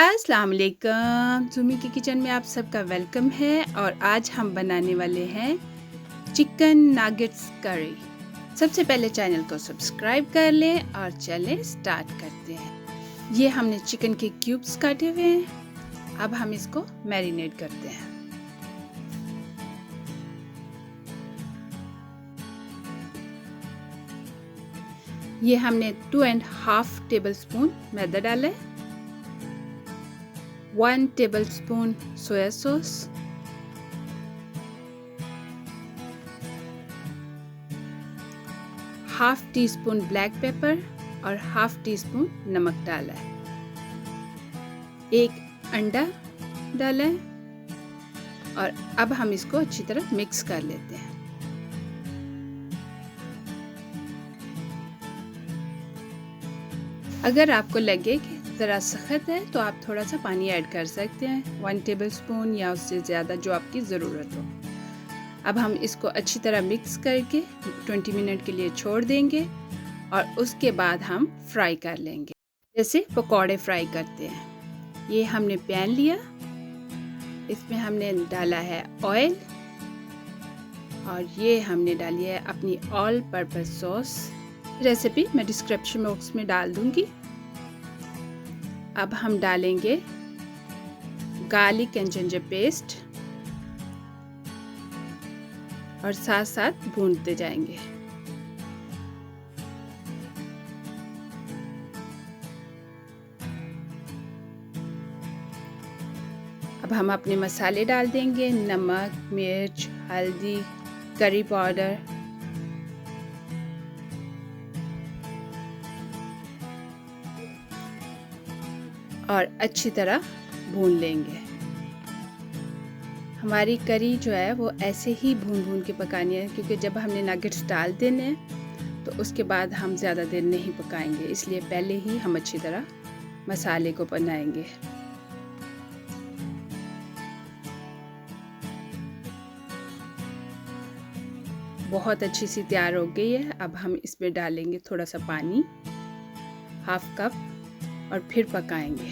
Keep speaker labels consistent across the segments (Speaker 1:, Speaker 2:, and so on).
Speaker 1: अस्सलाम वालेकुम। सुमी की किचन में आप सबका वेलकम है और आज हम बनाने वाले हैं चिकन नागेट्स करी। सबसे पहले चैनल को सब्सक्राइब कर लें और चलें स्टार्ट करते हैं। ये हमने चिकन के क्यूब्स काटे हुए हैं। अब हम इसको मैरिनेट करते हैं। ये हमने 2.5 टेबलस्पून मैदा डाला है, 1 tablespoon soya sauce, half tea spoon black pepper और हाफ टी स्पून नमक डाला है, एक अंडा डाला है और अब हम इसको अच्छी तरह मिक्स कर लेते हैं। अगर आपको लगे कि ज़रा सख्त है तो आप थोड़ा सा पानी ऐड कर सकते हैं, 1 टेबलस्पून या उससे ज़्यादा जो आपकी ज़रूरत हो। अब हम इसको अच्छी तरह मिक्स करके 20 मिनट के लिए छोड़ देंगे और उसके बाद हम फ्राई कर लेंगे, जैसे पकौड़े फ्राई करते हैं। ये हमने पैन लिया, इसमें हमने डाला है ऑयल और ये हमने डाली है अपनी ऑल पर्पस सॉस। रेसिपी मैं डिस्क्रिप्शन बॉक्स में डाल दूंगी। अब हम डालेंगे गार्लिक एंड जिंजर पेस्ट और साथ साथ भूनते जाएंगे। अब हम अपने मसाले डाल देंगे, नमक, मिर्च, हल्दी, करी पाउडर, और अच्छी तरह भून लेंगे। हमारी करी जो है वो ऐसे ही भून भून के पकानी है, क्योंकि जब हमने नगेट्स डाल देने हैं तो उसके बाद हम ज़्यादा देर नहीं पकाएंगे, इसलिए पहले ही हम अच्छी तरह मसाले को बनाएंगे। बहुत अच्छी सी तैयार हो गई है। अब हम इसमें डालेंगे थोड़ा सा पानी, हाफ कप, और फिर पकाएंगे।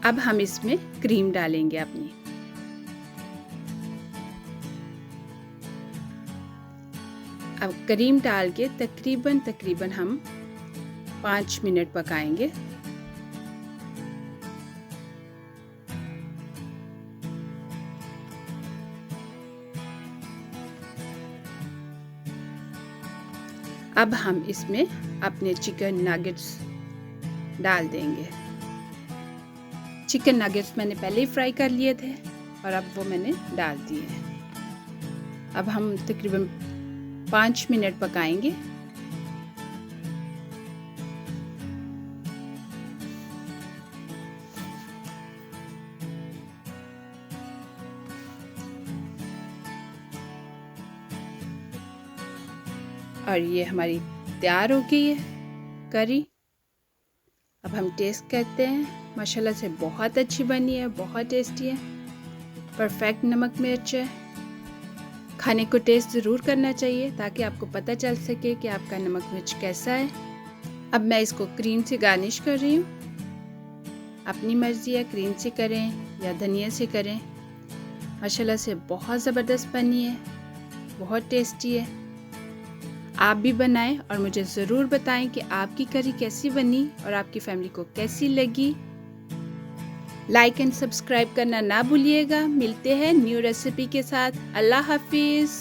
Speaker 1: अब हम इसमें क्रीम डालेंगे अपनी। अब क्रीम डाल के तकरीबन हम 5 मिनट पकाएंगे। अब हम इसमें अपने चिकन नगेट्स डाल देंगे। चिकन नगेट्स मैंने पहले ही फ्राई कर लिए थे और अब वो मैंने डाल दिए हैं। अब हम तकरीबन 5 मिनट पकाएंगे। और ये हमारी तैयार हो गई है करी। अब हम टेस्ट करते हैं। माशाल्लाह से बहुत अच्छी बनी है, बहुत टेस्टी है, परफेक्ट नमक मिर्च है। खाने को टेस्ट ज़रूर करना चाहिए ताकि आपको पता चल सके कि आपका नमक मिर्च कैसा है। अब मैं इसको क्रीम से गार्निश कर रही हूँ। अपनी मर्ज़ी है, क्रीम से करें या धनिया से करें। माशाल्लाह से बहुत ज़बरदस्त बनी है, बहुत टेस्टी है। आप भी बनाएं और मुझे ज़रूर बताएं कि आपकी करी कैसी बनी और आपकी फैमिली को कैसी लगी। लाइक एंड सब्सक्राइब करना ना भूलिएगा। मिलते हैं न्यू रेसिपी के साथ। अल्लाह हाफिज़।